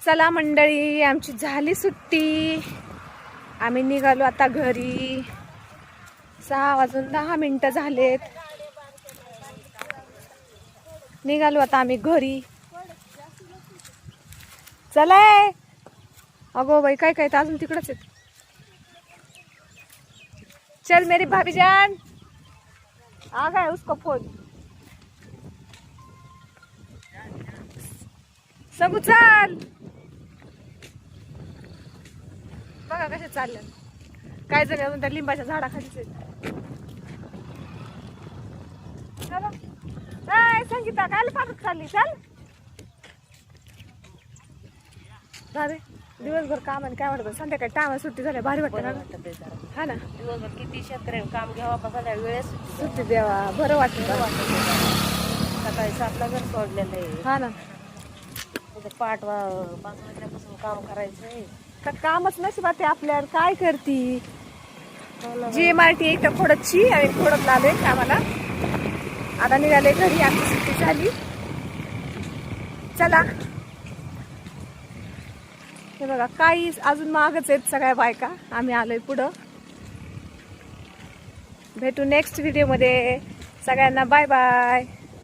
चला मंडळी, आमची झाली सुट्टी. आम्ही निघालो आता घरी. 6:10 झालेत. निघालो आता आम्ही घरी. चलाय. अगो बाई, काय काय तर अजून तिकडच आहेत. चल मेरी भाभी जान, आ गया उसको फोन. सबू चाल. बघा कसे चालले. काय जण अजून त्या लिंबाच्या झाडाखालीच आहेत. चला. काय संगीता, काय पाठत चालली? चल भाभी, दिवसभर काम आणि काय वाटत, संध्याकाळी टायमा सुट्टी झाल्या भारी वाटत ना. हा ना, दिवसभर किती शेतकऱ्यांनी काम घ्यावा, पण सगळ्या वेळेस सुट्टी द्यावा, बरं वाटत. सकाळी 7ला घर सोडलेलं आहे. हा ना, पाठ 5 वाजल्यापासून काम करायचंय. का कामच नशिबात आहे आपल्याला. काय करती? GMRT इथं खोडतची आणि खोडत आलोय कामाला. आता निघाले घरी, आमची सुट्टी झाली. चला. हे बघा, काही अजून मागच आहेत सगळ्या बायका. आम्ही आलोय पुढं. भेटू नेक्स्ट व्हिडिओ मध्ये. सगळ्यांना बाय बाय.